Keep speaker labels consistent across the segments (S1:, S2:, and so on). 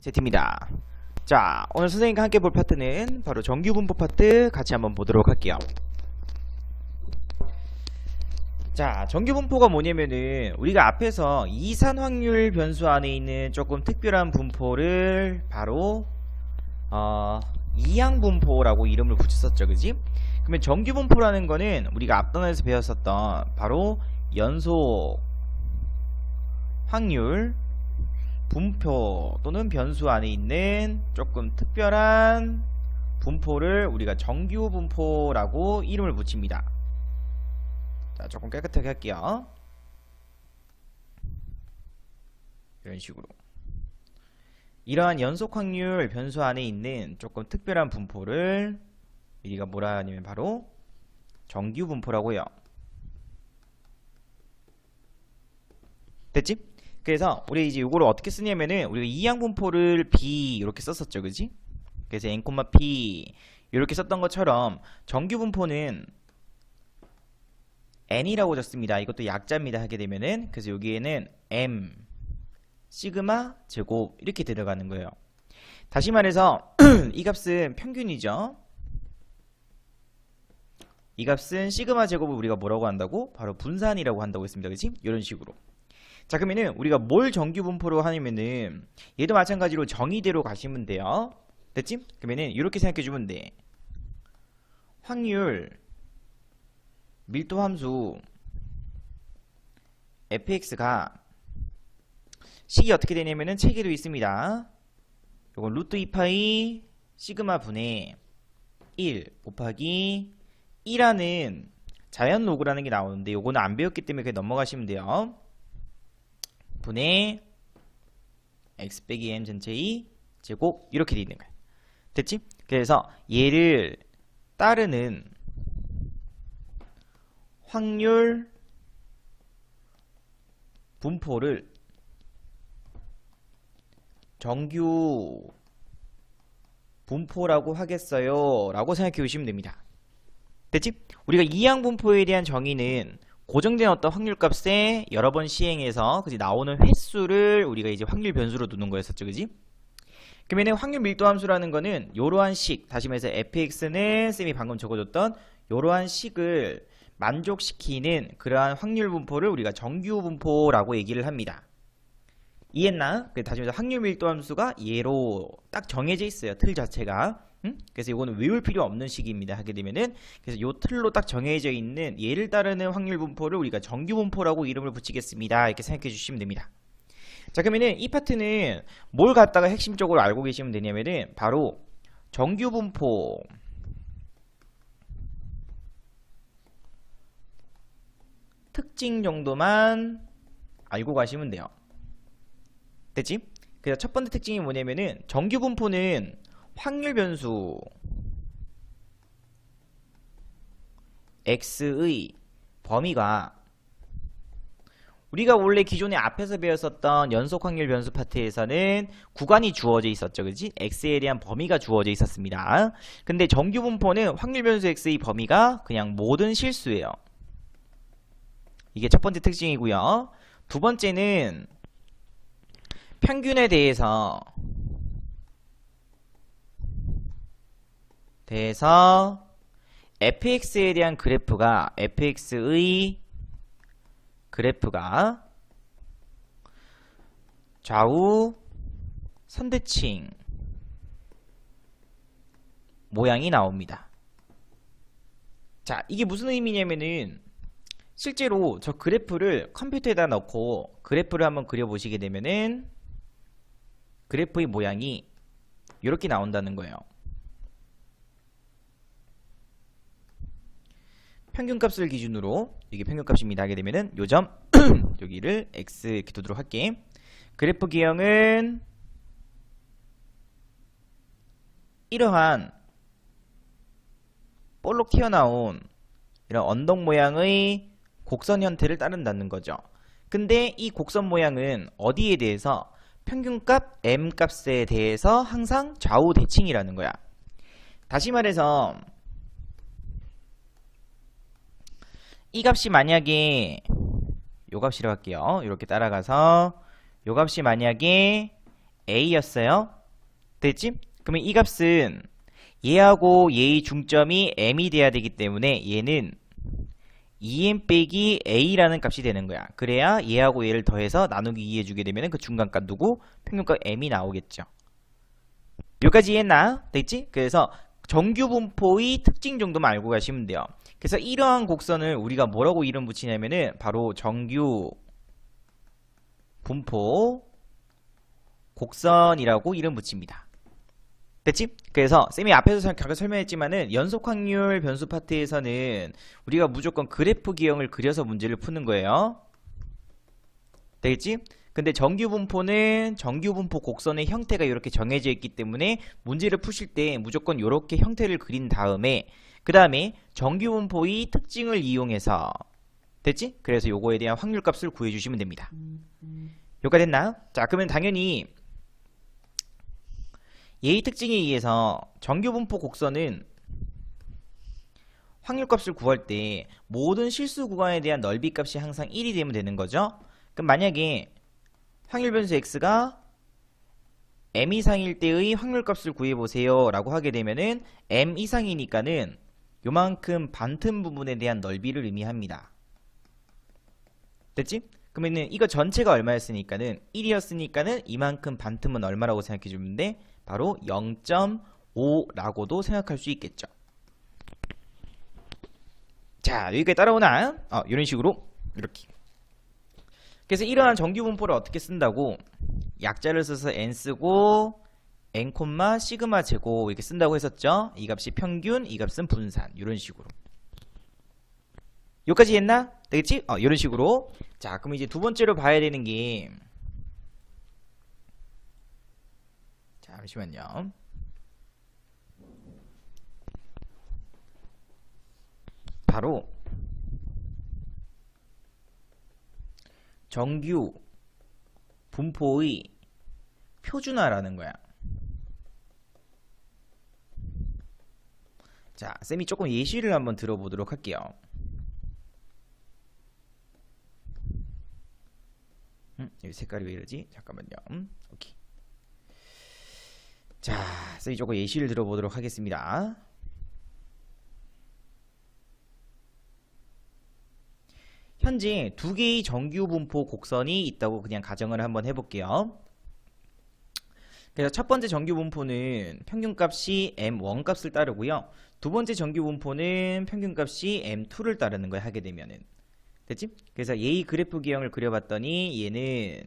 S1: 제티입니다. 자, 오늘 선생님과 함께 볼 파트는 바로 정규분포 파트 같이 한번 보도록 할게요. 자, 정규분포가 뭐냐면은 우리가 앞에서 이산확률 변수 안에 있는 조금 특별한 분포를 바로 이항분포라고 이름을 붙였었죠, 그지? 그러면 정규분포라는 거는 우리가 앞단에서 배웠었던 바로 연속 확률 분포 또는 변수 안에 있는 조금 특별한 분포를 우리가 정규분포라고 이름을 붙입니다. 자, 조금 깨끗하게 할게요. 이런 식으로 이러한 연속확률 변수 안에 있는 조금 특별한 분포를 우리가 뭐라 하냐면 바로 정규분포라고 해요. 됐지? 그래서 우리 이제 이거를 어떻게 쓰냐면은 우리가 이항분포를 B 이렇게 썼었죠, 그지? 그래서 n, p 이렇게 썼던 것처럼 정규분포는 n이라고 적습니다. 이것도 약자입니다. 하게 되면은 그래서 여기에는 m 시그마 제곱 이렇게 들어가는 거예요. 다시 말해서 이 값은 평균이죠. 이 값은 시그마 제곱을 우리가 뭐라고 한다고? 바로 분산이라고 한다고 했습니다. 그치? 이런 식으로. 자, 그러면은 우리가 뭘 정규분포로 하냐면은 얘도 마찬가지로 정의대로 가시면 돼요. 됐지? 그러면은 이렇게 생각해 주면 돼. 확률 밀도 함수 fx가 식이 어떻게 되냐면은 체계도 있습니다. 요건 루트 2파이 시그마 분의 1 곱하기 2라는 자연 로그라는 게 나오는데 요거는 안 배웠기 때문에 그냥 넘어가시면 돼요. 분의 x 빼기 m 전체의 제곱 이렇게 되어 있는 거예요. 됐지? 그래서 얘를 따르는 확률 분포를 정규 분포라고 하겠어요 라고 생각해 주시면 됩니다. 됐지? 우리가 이항분포에 대한 정의는 고정된 어떤 확률값에 여러 번 시행해서 그지 나오는 횟수를 우리가 이제 확률 변수로 두는 거였었죠, 그지? 그러면 확률 밀도 함수라는 거는 요러한 식, 다시 말해서 fx는 쌤이 방금 적어줬던 요러한 식을 만족시키는 그러한 확률 분포를 우리가 정규 분포라고 얘기를 합니다. 이해했나? 다시 말해서 확률 밀도 함수가 얘로 딱 정해져 있어요, 틀 자체가. 그래서 이거는 외울 필요 없는 식입니다. 하게 되면은 그래서 요 틀로 딱 정해져 있는 얘를 따르는 확률 분포를 우리가 정규 분포라고 이름을 붙이겠습니다. 이렇게 생각해 주시면 됩니다. 자, 그러면은 이 파트는 뭘 갖다가 핵심적으로 알고 계시면 되냐면은 바로 정규 분포 특징 정도만 알고 가시면 돼요. 됐지? 그래서 첫 번째 특징이 뭐냐면은 정규 분포는 확률 변수 x의 범위가 우리가 원래 기존에 앞에서 배웠었던 연속 확률 변수 파트에서는 구간이 주어져 있었죠, 그지? x에 대한 범위가 주어져 있었습니다. 근데 정규 분포는 확률 변수 x의 범위가 그냥 모든 실수예요. 이게 첫 번째 특징이고요. 두 번째는 평균에 대해서 fx에 대한 그래프가 fx의 그래프가 좌우 선대칭 모양이 나옵니다. 자, 이게 무슨 의미냐면은 실제로 저 그래프를 컴퓨터에다 넣고 그래프를 한번 그려보시게 되면은 그래프의 모양이 이렇게 나온다는 거예요. 평균값을 기준으로 이게 평균값입니다 하게 되면은 요점 여기를 x 이렇게 두도록 할게. 그래프 기형은 이러한 볼록 튀어나온 이런 언덕 모양의 곡선 형태를 따른다는 거죠. 근데 이 곡선 모양은 어디에 대해서 평균값 m 값에 대해서 항상 좌우 대칭이라는 거야. 다시 말해서 이 값이 만약에 요 값이라고 할게요. 이렇게 따라가서 요 값이 만약에 A였어요. 됐지? 그러면 이 값은 얘하고 얘의 중점이 m이 돼야 되기 때문에 얘는 2m 빼기 a라는 값이 되는 거야. 그래야 얘하고 얘를 더해서 나누기 2 해주게 되면 그 중간값 누구? 평균값 m이 나오겠죠. 여기까지 이해했나? 됐지? 그래서 정규 분포의 특징 정도만 알고 가시면 돼요. 그래서 이러한 곡선을 우리가 뭐라고 이름 붙이냐면은 바로 정규 분포 곡선이라고 이름 붙입니다. 됐지? 그래서 쌤이 앞에서 잠깐 설명했지만은 연속 확률 변수 파트에서는 우리가 무조건 그래프 기형을 그려서 문제를 푸는 거예요. 되겠지? 근데 정규 분포는 정규 분포 곡선의 형태가 이렇게 정해져 있기 때문에 문제를 푸실 때 무조건 이렇게 형태를 그린 다음에 그 다음에 정규 분포의 특징을 이용해서 됐지? 그래서 요거에 대한 확률 값을 구해 주시면 됩니다. 여기까지 됐나요? 자, 그러면 당연히 얘의 특징에 의해서 정규 분포 곡선은 확률값을 구할 때 모든 실수 구간에 대한 넓이 값이 항상 1이 되면 되는 거죠. 그럼 만약에 확률 변수 x가 m 이상일 때의 확률값을 구해보세요 라고 하게 되면은 m 이상이니까는 요만큼 반틈 부분에 대한 넓이를 의미합니다. 됐지? 그러면은 이거 전체가 얼마였으니까는 1이었으니까는 이만큼 반틈은 얼마라고 생각해 주면 돼? 바로 0.5라고도 생각할 수 있겠죠. 자, 여기까지 따라오나? 이런 식으로 이렇게. 그래서 이러한 정규 분포를 어떻게 쓴다고? 약자를 써서 n 쓰고 n, 시그마 제곱 이렇게 쓴다고 했었죠. 이 값이 평균, 이 값은 분산. 이런 식으로. 여기까지 했나? 되겠지? 이런 식으로. 자, 그럼 이제 두 번째로 봐야 되는 게 잠시만요. 바로 정규 분포의 표준화라는 거야. 자, 쌤이 조금 예시를 한번 들어보도록 할게요. 여기 색깔이 왜 이러지? 잠깐만요. 오케이. 자, 쌤이 조금 예시를 들어보도록 하겠습니다. 현재 두 개의 정규 분포 곡선이 있다고 그냥 가정을 한번 해볼게요. 그래서 첫 번째 정규 분포는 평균값이 m1 값을 따르고요. 두 번째 정규 분포는 평균값이 m2를 따르는 걸 하게 되면은 됐지? 그래서 얘의 그래프 기형을 그려봤더니 얘는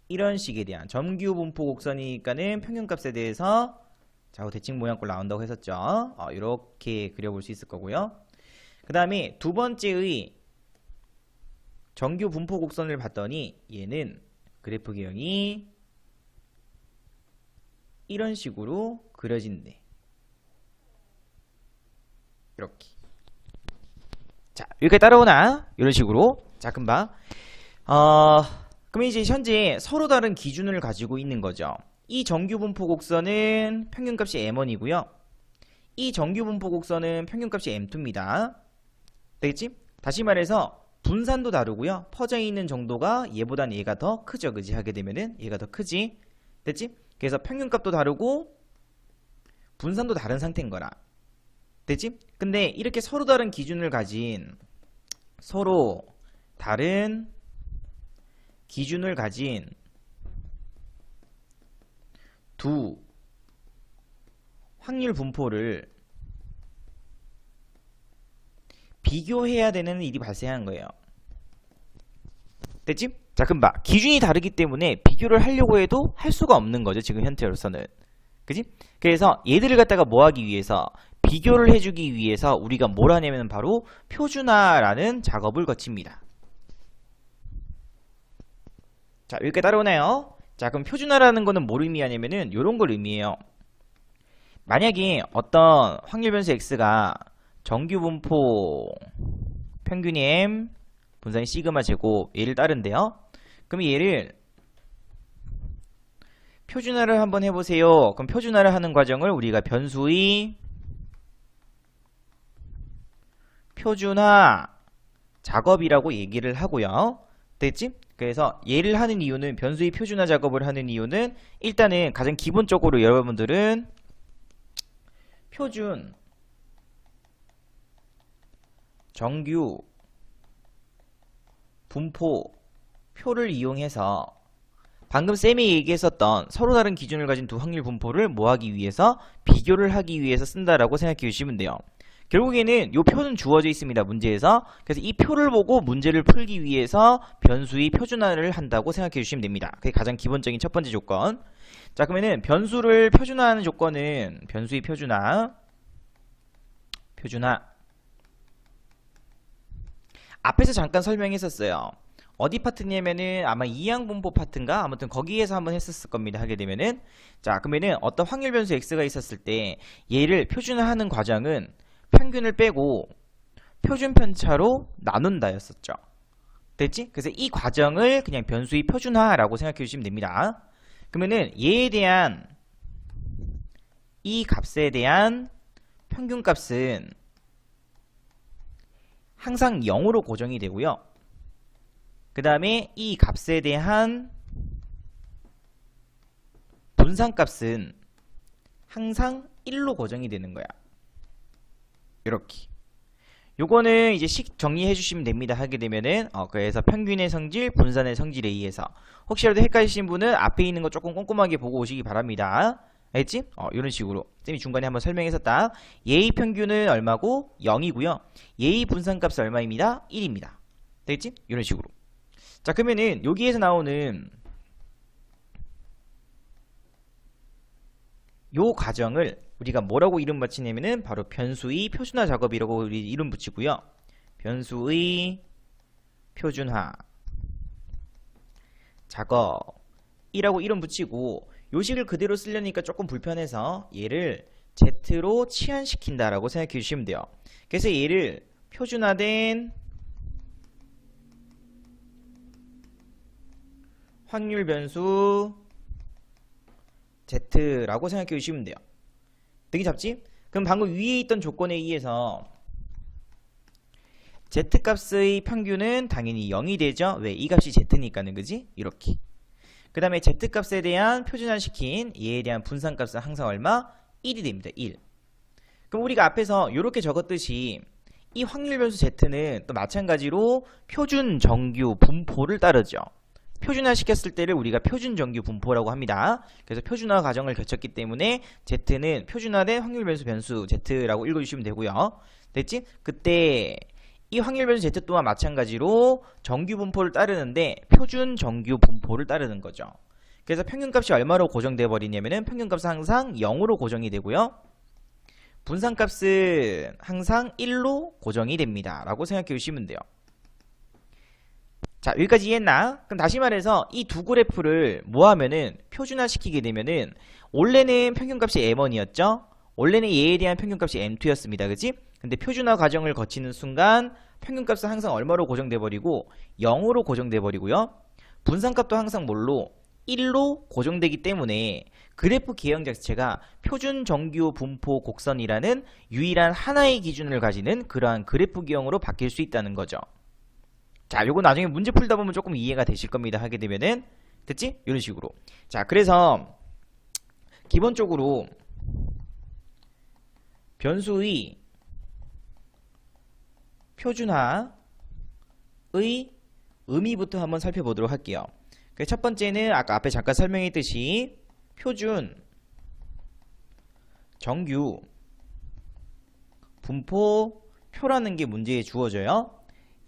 S1: 이런 식에 대한 정규 분포 곡선이니까는 평균값에 대해서 좌우 대칭 모양꼴 나온다고 했었죠. 이렇게 그려볼 수 있을 거고요. 그 다음에 두 번째의 정규 분포 곡선을 봤더니 얘는 그래프 기형이 이런 식으로 그려진대. 이렇게. 자, 여기까지 따라오나? 이런 식으로. 자, 금방. 그럼 이제 현재 서로 다른 기준을 가지고 있는 거죠. 이 정규 분포 곡선은 평균값이 m1이고요. 이 정규 분포 곡선은 평균값이 m2입니다. 되겠지? 다시 말해서 분산도 다르고요. 퍼져 있는 정도가 얘보단 얘가 더 크죠. 그지? 하게 되면은 얘가 더 크지? 됐지? 그래서 평균값도 다르고 분산도 다른 상태인 거라. 됐지? 근데 이렇게 서로 다른 기준을 가진 서로 다른 기준을 가진 두 확률 분포를 비교해야 되는 일이 발생하는 거예요. 됐지? 자, 그럼 봐. 기준이 다르기 때문에 비교를 하려고 해도 할 수가 없는 거죠. 지금 현재로서는. 그지? 그래서 얘들을 갖다가 뭐 하기 위해서 비교를 해주기 위해서 우리가 뭘 하냐면 바로 표준화라는 작업을 거칩니다. 자, 여기까지 따라오나요? 자, 그럼 표준화라는 거는 뭘 의미하냐면은 요런 걸 의미해요. 만약에 어떤 확률 변수 x가 정규 분포 평균이 m 분산이 시그마 제곱 얘를 따른대요. 그럼 얘를 표준화를 한번 해보세요. 그럼 표준화를 하는 과정을 우리가 변수의 표준화 작업이라고 얘기를 하고요. 됐지? 그래서 얘를 하는 이유는 변수의 표준화 작업을 하는 이유는 일단은 가장 기본적으로 여러분들은 표준 정규 분포 표를 이용해서 방금 쌤이 얘기했었던 서로 다른 기준을 가진 두 확률 분포를 뭐하기 위해서 비교를 하기 위해서 쓴다라고 생각해 주시면 돼요. 결국에는 이 표는 주어져 있습니다. 문제에서. 그래서 이 표를 보고 문제를 풀기 위해서 변수의 표준화를 한다고 생각해 주시면 됩니다. 그게 가장 기본적인 첫 번째 조건. 자, 그러면은 변수를 표준화하는 조건은 변수의 표준화 앞에서 잠깐 설명했었어요. 어디 파트냐면은 아마 이항분포 파트인가? 아무튼 거기에서 한번 했었을 겁니다. 하게 되면은 자, 그러면은 어떤 확률 변수 x가 있었을 때 얘를 표준화하는 과정은 평균을 빼고 표준 편차로 나눈다 였었죠. 됐지? 그래서 이 과정을 그냥 변수의 표준화라고 생각해 주시면 됩니다. 그러면은 얘에 대한 이 값에 대한 평균값은 항상 0으로 고정이 되고요. 그 다음에 이 값에 대한 분산값은 항상 1로 고정이 되는 거야. 이렇게. 요거는 이제 식 정리해 주시면 됩니다. 하게 되면은 그래서 평균의 성질, 분산의 성질에 의해서 혹시라도 헷갈리신 분은 앞에 있는 거 조금 꼼꼼하게 보고 오시기 바랍니다. 알겠지? 이런 식으로 쌤이 중간에 한번 설명했었다. 얘의 평균은 얼마고? 0이고요. 얘의 분산값은 얼마입니다? 1입니다. 됐지? 이런 식으로. 자, 그러면은 여기에서 나오는 요 과정을 우리가 뭐라고 이름 붙이냐면은 바로 변수의 표준화 작업이라고 우리 이름 붙이고요. 변수의 표준화 작업이라고 이름 붙이고 요 식을 그대로 쓰려니까 조금 불편해서 얘를 Z로 치환시킨다라고 생각해 주시면 돼요. 그래서 얘를 표준화된 확률 변수 Z라고 생각해 주시면 돼요. 되게 잡지? 그럼 방금 위에 있던 조건에 의해서 Z값의 평균은 당연히 0이 되죠. 왜? 이 값이 Z니까는, 그지? 이렇게. 그 다음에 Z값에 대한 표준화시킨 얘에 대한 분산값은 항상 얼마? 1이 됩니다. 1. 그럼 우리가 앞에서 이렇게 적었듯이 이 확률 변수 Z는 또 마찬가지로 표준 정규 분포를 따르죠. 표준화 시켰을 때를 우리가 표준 정규 분포라고 합니다. 그래서 표준화 과정을 거쳤기 때문에 Z는 표준화된 확률 변수 Z라고 읽어주시면 되고요. 됐지? 그때 이 확률 변수 Z 또한 마찬가지로 정규 분포를 따르는데 표준 정규 분포를 따르는 거죠. 그래서 평균값이 얼마로 고정돼 버리냐면은 평균값은 항상 0으로 고정이 되고요. 분산값은 항상 1로 고정이 됩니다. 라고 생각해 주시면 돼요. 자, 여기까지 이해했나? 그럼 다시 말해서 이 두 그래프를 뭐하면은 표준화 시키게 되면은 원래는 평균값이 M1이었죠? 원래는 얘에 대한 평균값이 M2였습니다. 그치? 근데 표준화 과정을 거치는 순간 평균값은 항상 얼마로 고정돼 버리고 0으로 고정돼 버리고요. 분산값도 항상 뭘로? 1로 고정되기 때문에 그래프 개형 자체가 표준 정규 분포 곡선이라는 유일한 하나의 기준을 가지는 그러한 그래프 개형으로 바뀔 수 있다는 거죠. 자, 요거 나중에 문제 풀다 보면 조금 이해가 되실 겁니다. 하게 되면은. 됐지? 이런 식으로. 자, 그래서 기본적으로 변수의 표준화의 의미부터 한번 살펴보도록 할게요. 첫 번째는 아까 앞에 잠깐 설명했듯이 표준 정규 분포 표라는 게 문제에 주어져요.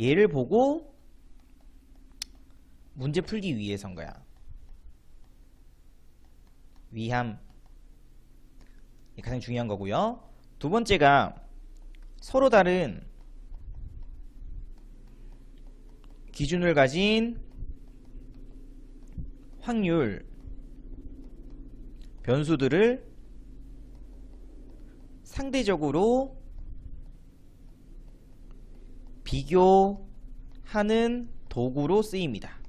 S1: 얘를 보고 문제 풀기 위해서인 거야. 위함. 이게 가장 중요한 거고요. 두 번째가 서로 다른 기준을 가진 확률 변수들을 상대적으로 비교하는 도구로 쓰입니다.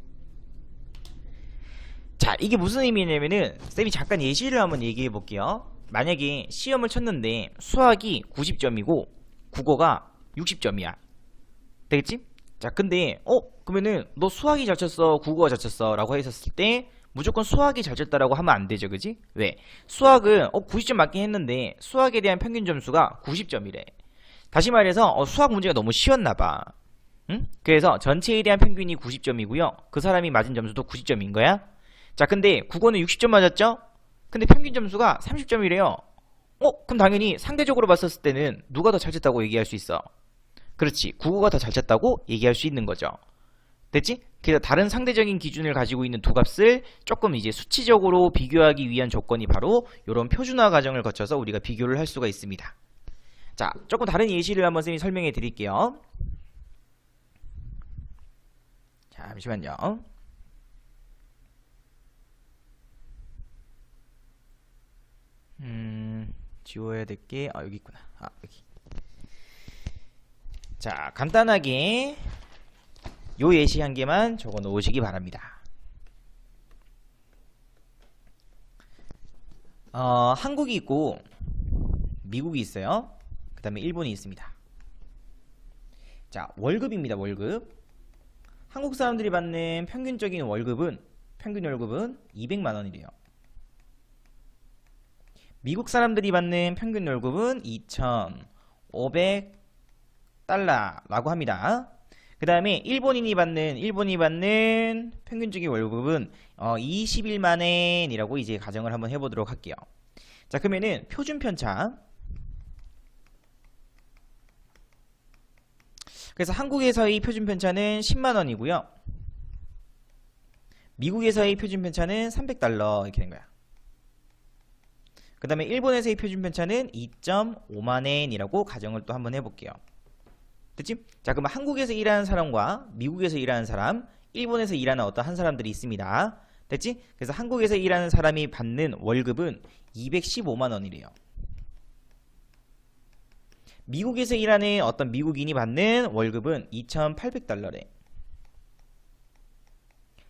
S1: 자, 이게 무슨 의미냐면은 쌤이 잠깐 예시를 한번 얘기해 볼게요. 만약에 시험을 쳤는데 수학이 90점이고 국어가 60점이야. 되겠지? 자, 근데 그러면은 너 수학이 잘 쳤어, 국어가 잘 쳤어 라고 했었을 때 무조건 수학이 잘 쳤다라고 하면 안 되죠, 그지? 왜? 수학은 90점 맞긴 했는데 수학에 대한 평균 점수가 90점이래. 다시 말해서 수학 문제가 너무 쉬웠나 봐. 응? 그래서 전체에 대한 평균이 90점이고요. 그 사람이 맞은 점수도 90점인 거야. 자, 근데 국어는 60점 맞았죠? 근데 평균 점수가 30점이래요. 그럼 당연히 상대적으로 봤었을 때는 누가 더 잘 쳤다고 얘기할 수 있어? 그렇지. 국어가 더 잘 쳤다고 얘기할 수 있는 거죠. 됐지? 그래서 다른 상대적인 기준을 가지고 있는 두 값을 조금 이제 수치적으로 비교하기 위한 조건이 바로 이런 표준화 과정을 거쳐서 우리가 비교를 할 수가 있습니다. 자, 조금 다른 예시를 한번 쌤이 설명해 드릴게요. 잠시만요. 지워야 될 게 여기 있구나. 여기. 자, 간단하게 요 예시 한 개만 적어 놓으시기 바랍니다. 한국이 있고 미국이 있어요. 그 다음에 일본이 있습니다. 자, 월급입니다. 월급. 한국 사람들이 받는 평균 월급은 200만 원이래요. 미국 사람들이 받는 평균 월급은 2,500달러라고 합니다. 그 다음에 일본이 받는 평균적인 월급은 21만 엔이라고 이제 가정을 한번 해보도록 할게요. 자, 그러면은 표준 편차. 그래서 한국에서의 표준 편차는 10만 원이고요. 미국에서의 표준 편차는 300달러 이렇게 된 거야. 그 다음에 일본에서의 표준 편차는 2.5만 엔이라고 가정을 또 한번 해볼게요. 됐지? 자, 그럼 한국에서 일하는 사람과 미국에서 일하는 사람, 일본에서 일하는 어떤 한 사람들이 있습니다. 됐지? 그래서 한국에서 일하는 사람이 받는 월급은 215만 원이래요. 미국에서 일하는 어떤 미국인이 받는 월급은 2,800달러래.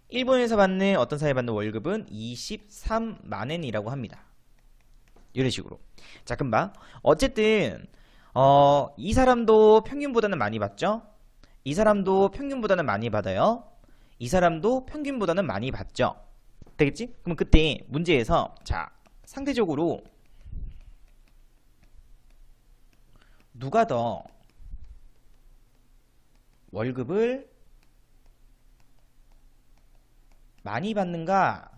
S1: 일본에서 받는 어떤 사람이 받는 월급은 23만 엔이라고 합니다. 이런 식으로. 자, 그럼 봐. 어쨌든 이 사람도 평균보다는 많이 받죠? 이 사람도 평균보다는 많이 받아요. 이 사람도 평균보다는 많이 받죠? 되겠지? 그럼 그때 문제에서 자, 상대적으로 누가 더 월급을 많이 받는가?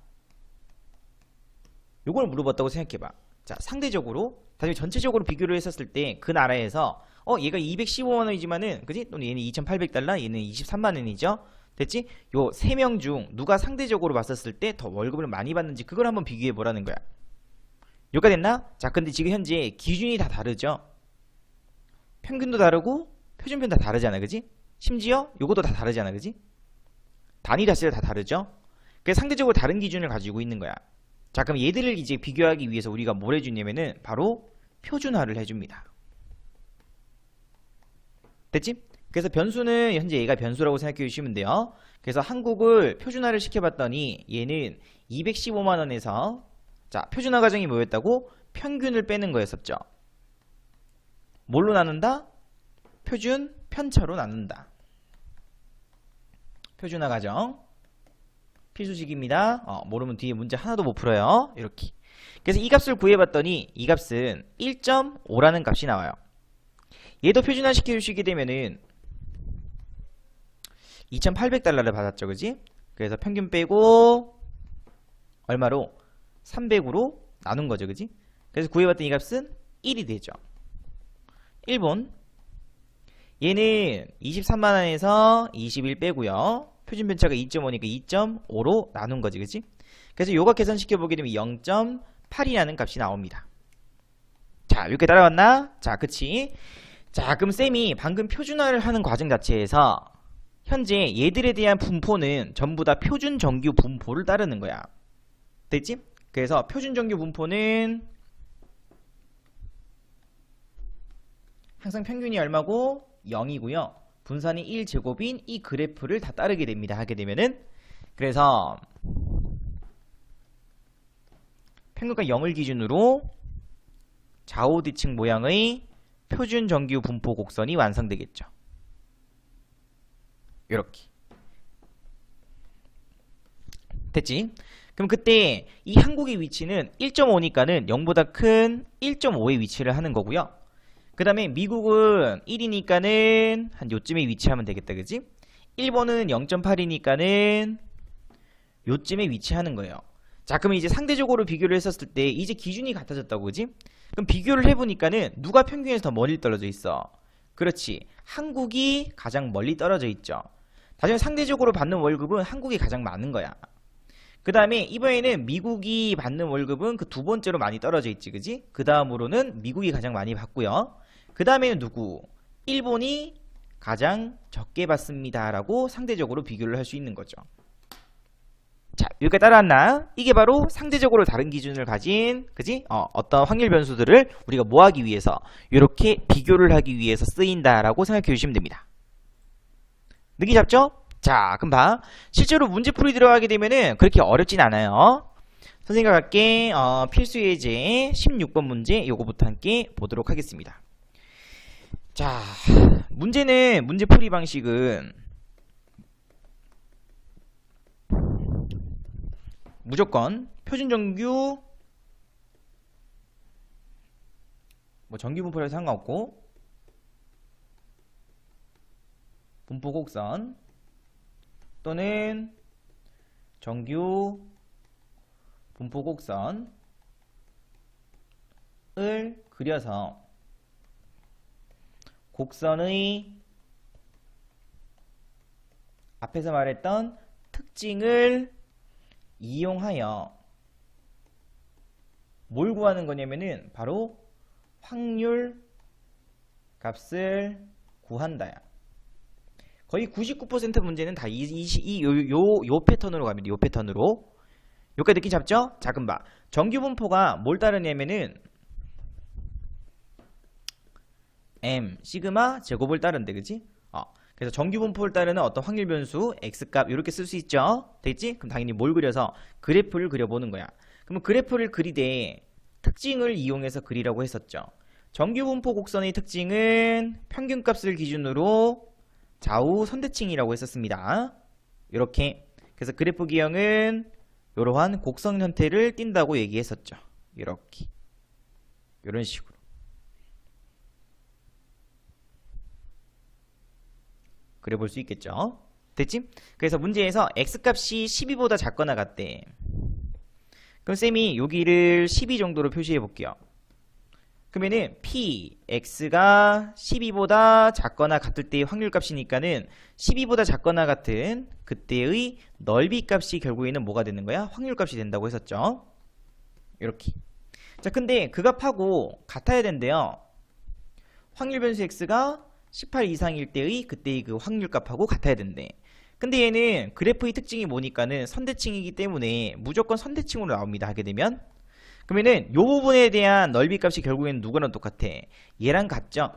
S1: 요걸 물어봤다고 생각해봐. 자, 상대적으로 다시 전체적으로 비교를 했었을 때 그 나라에서 얘가 215만 원이지만은 그지? 또는 얘는 2,800달러, 얘는 23만 원이죠. 됐지? 요 세 명 중 누가 상대적으로 봤었을 때 더 월급을 많이 받는지 그걸 한번 비교해 보라는 거야. 여기까지 됐나? 자, 근데 지금 현재 기준이 다 다르죠. 평균도 다르고 표준편 다 다르잖아, 그지? 심지어 요것도 다 다르잖아, 그지? 단위 자체가 다 다르죠. 그래서 상대적으로 다른 기준을 가지고 있는 거야. 자, 그럼 얘들을 이제 비교하기 위해서 우리가 뭘 해주냐면은 바로 표준화를 해줍니다. 됐지? 그래서 변수는 현재 얘가 변수라고 생각해 주시면 돼요. 그래서 한국을 표준화를 시켜봤더니 얘는 215만 원에서 자, 표준화 과정이 뭐였다고? 평균을 빼는 거였었죠. 뭘로 나눈다? 표준 편차로 나눈다. 표준화 과정 필수식입니다. 모르면 뒤에 문제 하나도 못 풀어요. 이렇게. 그래서 이 값을 구해봤더니 이 값은 1.5라는 값이 나와요. 얘도 표준화 시켜주시게 되면은 2,800달러를 받았죠, 그지? 그래서 평균 빼고 얼마로? 300으로 나눈 거죠, 그지? 그래서 구해봤던 이 값은 1이 되죠. 일본 얘는 23만원에서 21 빼고요. 표준 편차가 2.5니까 2.5로 나눈 거지, 그치? 그래서 요거 계산시켜 보게 되면 0.8이라는 값이 나옵니다. 자, 이렇게 따라왔나? 자, 그치? 자, 그럼 쌤이 방금 표준화를 하는 과정 자체에서 현재 얘들에 대한 분포는 전부 다 표준 정규 분포를 따르는 거야. 됐지? 그래서 표준 정규 분포는 항상 평균이 얼마고? 0이고요. 분산이 1제곱인 이 그래프를 다 따르게 됩니다. 하게 되면은. 그래서 평균가 0을 기준으로 좌우뒤측 모양의 표준 정규 분포 곡선이 완성되겠죠. 이렇게. 됐지? 그럼 그때 이 한국의 위치는 1.5니까는 0보다 큰 1.5에 위치를 하는 거고요. 그 다음에 미국은 1이니까는 한 요쯤에 위치하면 되겠다. 그지? 일본은 0.8이니까는 요쯤에 위치하는 거예요. 자, 그럼 이제 상대적으로 비교를 했었을 때 이제 기준이 같아졌다고. 그지? 그럼 비교를 해보니까는 누가 평균에서 더 멀리 떨어져 있어? 그렇지. 한국이 가장 멀리 떨어져 있죠. 나중에 상대적으로 받는 월급은 한국이 가장 많은 거야. 그 다음에 이번에는 미국이 받는 월급은 그 두 번째로 많이 떨어져 있지. 그지? 그 다음으로는 미국이 가장 많이 받고요. 그 다음에는 누구? 일본이 가장 적게 받습니다 라고 상대적으로 비교를 할 수 있는 거죠. 자, 여기까지 따라왔나? 이게 바로 상대적으로 다른 기준을 가진, 그지? 어떤 확률 변수들을 우리가 뭐 하기 위해서, 이렇게 비교를 하기 위해서 쓰인다라고 생각해 주시면 됩니다. 느낌 잡죠? 자, 그럼 봐. 실제로 문제풀이 들어가게 되면은 그렇게 어렵진 않아요. 선생님과 함께 필수 예제 16번 문제 요거부터 함께 보도록 하겠습니다. 자, 문제풀이 방식은 무조건 표준정규 정규 분포라서 상관없고 분포 곡선 또는 정규 분포 곡선을 그려서 곡선의 앞에서 말했던 특징을 이용하여 뭘 구하는 거냐면은 바로 확률 값을 구한다야. 거의 99% 문제는 다 요 패턴으로 갑니다. 요 패턴으로. 여기까지 느낌 잡죠? 자, 그럼 봐. 정규 분포가 뭘 따르냐면은 M 시그마 제곱을 따른대. 그치? 그래서 정규 분포를 따르는 어떤 확률 변수 x값 이렇게 쓸 수 있죠. 됐지? 그럼 당연히 뭘 그려서 그래프를 그려보는 거야. 그러면 그래프를 그리되 특징을 이용해서 그리라고 했었죠. 정규 분포 곡선의 특징은 평균값을 기준으로 좌우 선대칭이라고 했었습니다. 이렇게. 그래서 그래프 기형은 이러한 곡선 형태를 띈다고 얘기했었죠. 이렇게. 이런 식으로. 그려볼 수 있겠죠. 됐지? 그래서 문제에서 x값이 12보다 작거나 같대. 그럼 쌤이 여기를 12 정도로 표시해 볼게요. 그러면은 p, x가 12보다 작거나 같을 때의 확률값이니까는 12보다 작거나 같은 그때의 넓이값이 결국에는 뭐가 되는 거야? 확률값이 된다고 했었죠. 이렇게. 자, 근데 그 값하고 같아야 된대요. 확률 변수 x가 18 이상일 때의 그때의 그 확률값하고 같아야 된대. 근데 얘는 그래프의 특징이 뭐니까는 선대칭이기 때문에 무조건 선대칭으로 나옵니다. 하게 되면. 그러면은 요 부분에 대한 넓이 값이 결국에는 누구랑 똑같아? 얘랑 같죠?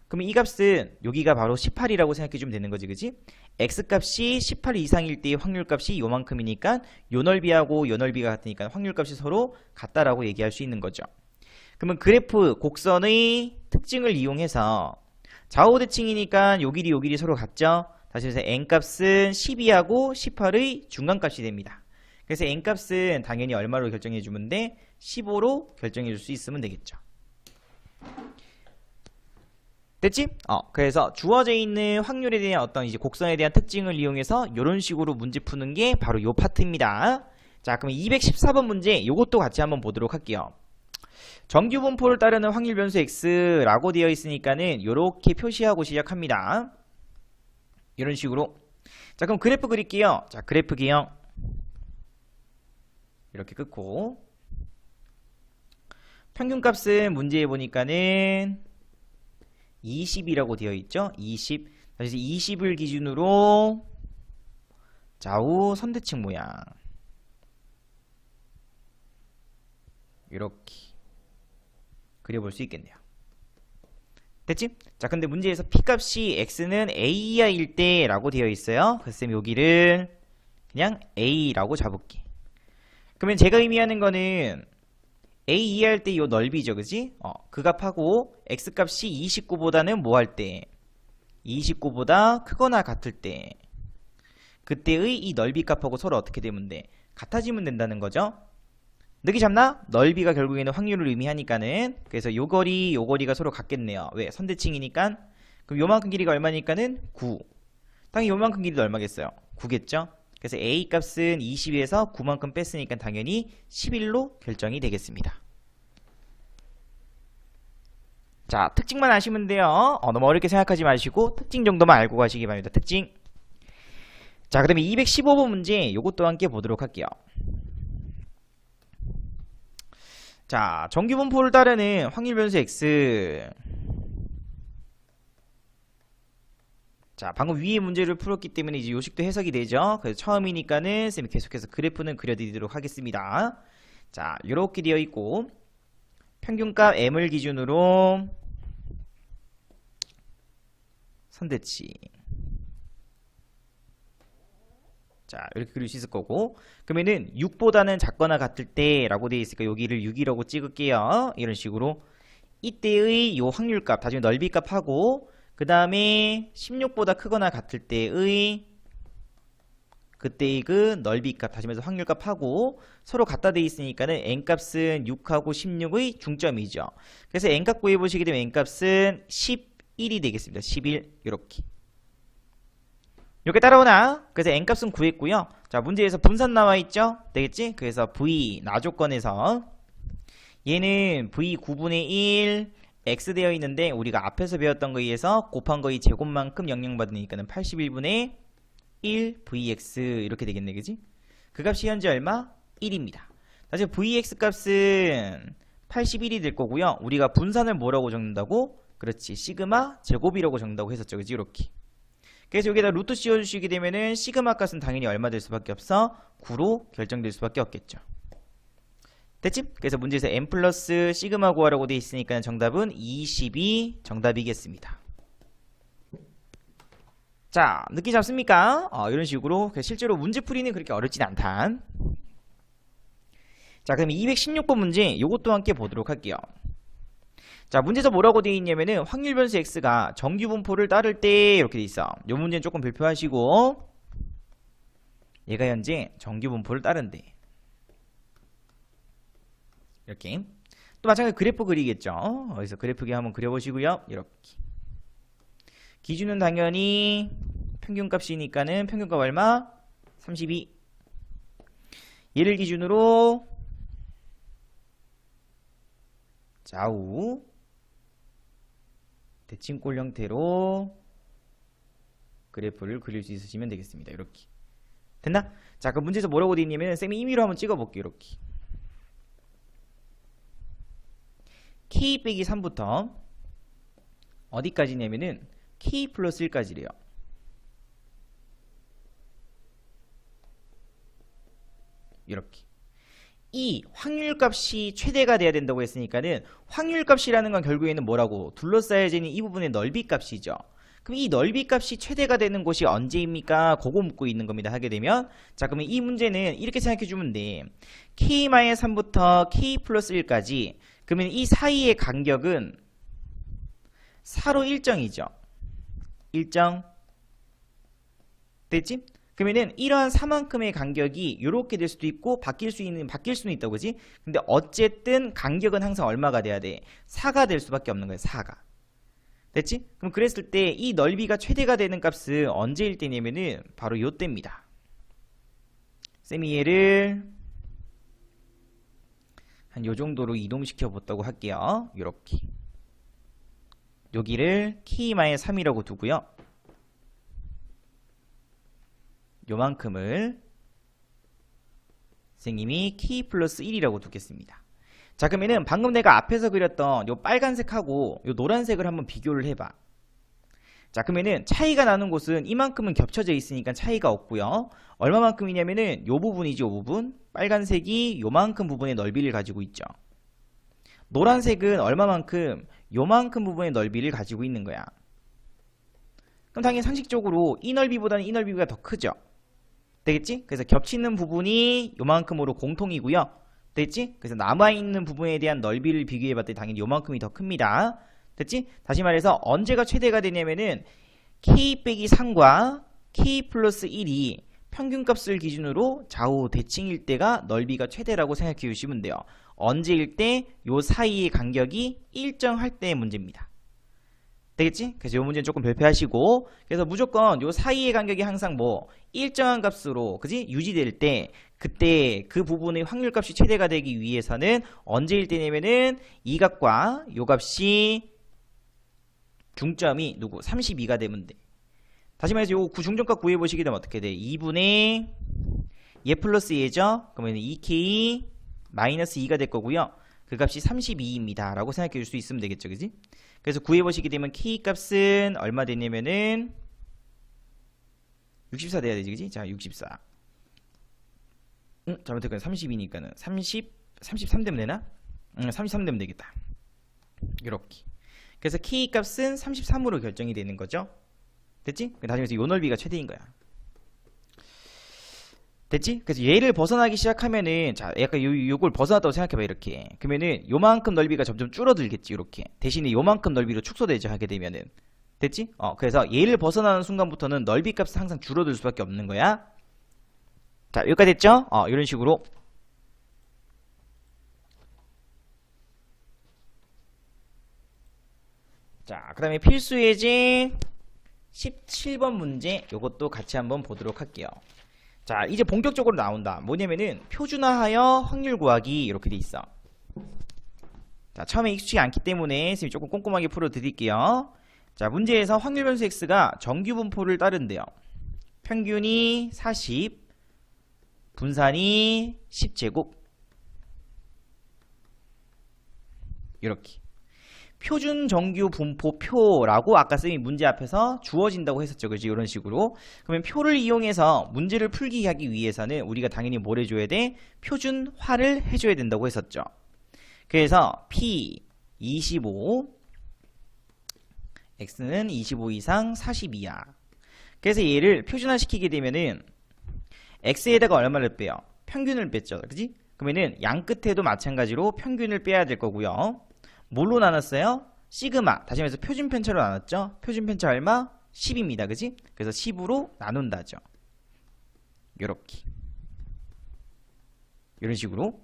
S1: 그러면 이 값은 여기가 바로 18이라고 생각해 주면 되는 거지. 그지? x값이 18 이상일 때의 확률값이 요만큼이니까 요 넓이하고 요 넓이가 같으니까 확률값이 서로 같다라고 얘기할 수 있는 거죠. 그러면 그래프 곡선의 특징을 이용해서 좌우대칭이니까 요 길이 서로 같죠? 다시 해서 n값은 12하고 18의 중간값이 됩니다. 그래서 n값은 당연히 얼마로 결정해 주면 돼? 15로 결정해 줄 수 있으면 되겠죠. 됐지? 그래서 주어져 있는 확률에 대한 어떤 이제 곡선에 대한 특징을 이용해서 이런 식으로 문제 푸는 게 바로 요 파트입니다. 자, 그럼 214번 문제 요것도 같이 한번 보도록 할게요. 정규 분포를 따르는 확률 변수 x라고 되어 있으니까는 요렇게 표시하고 시작합니다. 이런 식으로. 자, 그럼 그래프 그릴게요. 자, 그래프 기형 이렇게 끊고 평균값은 문제에 보니까는 20이라고 되어 있죠. 20. 다시 20을 기준으로 좌우 선대칭 모양 이렇게 그려볼 수 있겠네요. 됐지? 자, 근데 문제에서 p값이 x는 a 이하일 때 라고 되어 있어요. 그래서 쌤 여기를 그냥 a라고 잡을게. 그러면 제가 의미하는 거는 a 이하일 때 요 넓이죠. 그지? 그 값하고 x값이 29보다는 뭐 할 때? 29보다 크거나 같을 때 그때의 이 넓이 값하고 서로 어떻게 되면 돼? 같아지면 된다는 거죠. 느낌 잡나? 넓이가 결국에는 확률을 의미하니까는 그래서 요 거리가 서로 같겠네요. 왜? 선대칭이니까. 그럼 요만큼 길이가 얼마니까는 9. 당연히 요만큼 길이도 얼마겠어요? 9겠죠? 그래서 A 값은 20에서 9만큼 뺐으니까 당연히 11로 결정이 되겠습니다. 자, 특징만 아시면 돼요. 너무 어렵게 생각하지 마시고 특징 정도만 알고 가시기 바랍니다. 특징. 자, 그 다음에 215번 문제 요것도 함께 보도록 할게요. 자, 정규분포를 따르는 확률 변수 x. 자, 방금 위에 문제를 풀었기 때문에 이제 요식도 해석이 되죠. 그래서 처음이니까는 쌤이 계속해서 그래프는 그려드리도록 하겠습니다. 자, 요렇게 되어 있고 평균값 m을 기준으로 선대치. 자, 이렇게 그릴 수 있을 거고 그러면은 6보다는 작거나 같을 때 라고 되어 있으니까 여기를 6이라고 찍을게요. 이런 식으로 이때의 요 확률값 다시 넓이값하고 그 다음에 16보다 크거나 같을 때의 그때의 그 넓이값 다시 말해서 확률값하고 서로 같다 돼 있으니까는 n값은 6하고 16의 중점이죠. 그래서 n값 구해 보시게 되면 n값은 11이 되겠습니다. 11 이렇게 따라오나? 그래서 n값은 구했고요. 자, 문제에서 분산 나와 있죠? 되겠지? 그래서 v 나조건에서 얘는 v 9분의 1 x 되어 있는데 우리가 앞에서 배웠던 거에 의해서 곱한 거의 제곱만큼 영향받으니까는 81분의 1 vx 이렇게 되겠네, 그지? 그 값이 현재 얼마? 1입니다. 다시 vx 값은 81이 될 거고요. 우리가 분산을 뭐라고 적는다고? 그렇지, 시그마 제곱이라고 적는다고 했었죠, 그지? 이렇게. 그래서 여기다 루트 씌워주시게 되면은 시그마 값은 당연히 얼마 될 수밖에 없어? 9로 결정될 수밖에 없겠죠. 됐지? 그래서 문제에서 n 플러스 시그마 구하라고 되어 있으니까 정답은 20이 정답이겠습니다. 자, 느낌 잡습니까? 이런 식으로 실제로 문제 풀이는 그렇게 어렵진 않다. 자, 그럼 216번 문제 요것도 함께 보도록 할게요. 자, 문제에서 뭐라고 되어 있냐면은 확률 변수 x가 정규 분포를 따를 때 이렇게 돼 있어. 요 문제는 조금 발표하시고 얘가 현재 정규 분포를 따른대. 이렇게 또 마찬가지로 그래프 그리겠죠. 그래서 그래프기 한번 그려보시고요. 이렇게 기준은 당연히 평균값이니까는 평균값 얼마? 32. 얘를 기준으로 좌우 대칭꼴 형태로 그래프를 그릴 수 있으시면 되겠습니다. 이렇게 됐나? 자, 그럼 문제에서 뭐라고 되어 있냐면 쌤이 임의로 한번 찍어볼게요. 이렇게 k 빼기 3부터 어디까지냐면은 k 플러스 1까지래요. 이렇게 이 확률값이 최대가 돼야 된다고 했으니까는 확률값이라는 건 결국에는 뭐라고? 둘러싸여지는 이 부분의 넓이값이죠. 그럼 이 넓이값이 최대가 되는 곳이 언제입니까? 그거 묻고 있는 겁니다. 하게 되면 자, 그러면 이 문제는 이렇게 생각해 주면 돼. k-3부터 k 플러스 1까지 그러면 이 사이의 간격은 4로 일정이죠. 일정 됐지? 그러면은 이러한 4만큼의 간격이 이렇게 될 수도 있고 바뀔 수는 있다고, 그지? 근데 어쨌든 간격은 항상 얼마가 돼야 돼? 4가 될 수밖에 없는 거예요. 4가. 됐지? 그럼 그랬을 때 이 넓이가 최대가 되는 값은 언제일 때냐면은 바로 요때입니다. 쌤이 얘를 한 요 정도로 이동시켜 봤다고 할게요. 요렇게 여기를 k-3이라고 두고요. 요만큼을 선생님이 k 플러스 1이라고 두겠습니다. 자, 그러면은 방금 내가 앞에서 그렸던 요 빨간색하고 요 노란색을 한번 비교를 해봐. 자, 그러면은 차이가 나는 곳은 이만큼은 겹쳐져 있으니까 차이가 없고요. 얼마만큼이냐면은 요 부분이죠. 요 부분. 빨간색이 요만큼 부분의 넓이를 가지고 있죠. 노란색은 얼마만큼? 요만큼 부분의 넓이를 가지고 있는 거야. 그럼 당연히 상식적으로 이 넓이보다는 이 넓이가 더 크죠. 되겠지? 그래서 겹치는 부분이 요만큼으로 공통이고요. 됐지? 그래서 남아있는 부분에 대한 넓이를 비교해봤더니 당연히 요만큼이 더 큽니다. 됐지? 다시 말해서 언제가 최대가 되냐면은 k 빼기 3과 k 플러스 1이 평균값을 기준으로 좌우 대칭일 때가 넓이가 최대라고 생각해 주시면 돼요. 언제일 때 요 사이의 간격이 일정할 때의 문제입니다. 되겠지? 그래서 요 문제는 조금 별표하시고, 그래서 무조건 요 사이의 간격이 항상 뭐 일정한 값으로 그지 유지될 때, 그때 그 부분의 확률값이 최대가 되기 위해서는 언제일 때냐면은 이 값과 요 값이 중점이 누구 32가 되면 돼. 다시 말해서 요 중점값 구해보시게 되면 어떻게 돼? 2분의 얘 플러스 얘죠? 그러면 2k 마이너스 2가 될 거고요. 그 값이 32입니다 라고 생각해 줄 수 있으면 되겠죠, 그지? 그래서 구해보시게 되면 k 값은 얼마 되냐면은 64 돼야 되지, 그지? 자, 64. 잘못했거든. 32니까는 33 되면 되나? 33 되면 되겠다. 이렇게. 그래서 k 값은 33으로 결정이 되는 거죠. 됐지? 나중에 요 넓이가 최대인 거야. 됐지? 그래서 얘를 벗어나기 시작하면은, 자, 약간 요걸 벗어났다고 생각해봐, 이렇게. 그러면은 요만큼 넓이가 점점 줄어들겠지, 이렇게. 대신에 요만큼 넓이로 축소되죠, 하게 되면은. 됐지? 그래서 얘를 벗어나는 순간부터는 넓이 값은 항상 줄어들 수밖에 없는 거야. 자, 여기까지 됐죠? 이런 식으로. 자, 그 다음에 필수 예제 17번 문제, 요것도 같이 한번 보도록 할게요. 자, 이제 본격적으로 나온다. 뭐냐면은 표준화하여 확률 구하기 이렇게 돼 있어. 자, 처음에 익숙치 않기 때문에 선생님이 조금 꼼꼼하게 풀어 드릴게요. 자, 문제에서 확률 변수 x가 정규 분포를 따른대요. 평균이 40, 분산이 10제곱. 이렇게. 표준 정규 분포표라고 아까 쌤이 문제 앞에서 주어진다고 했었죠. 그지? 이런 식으로. 그러면 표를 이용해서 문제를 풀기 하기 위해서는 우리가 당연히 뭘 해줘야 돼? 표준화를 해줘야 된다고 했었죠. 그래서 P 25, X는 25 이상 40 이하. 그래서 얘를 표준화 시키게 되면은 X에다가 얼마를 빼요? 평균을 뺐죠. 그지? 그러면은 양 끝에도 마찬가지로 평균을 빼야 될 거고요. 뭘로 나눴어요? 시그마. 다시 말해서 표준 편차로 나눴죠? 표준 편차 얼마? 10입니다. 그지? 그래서 10으로 나눈다죠. 요렇게. 이런 식으로.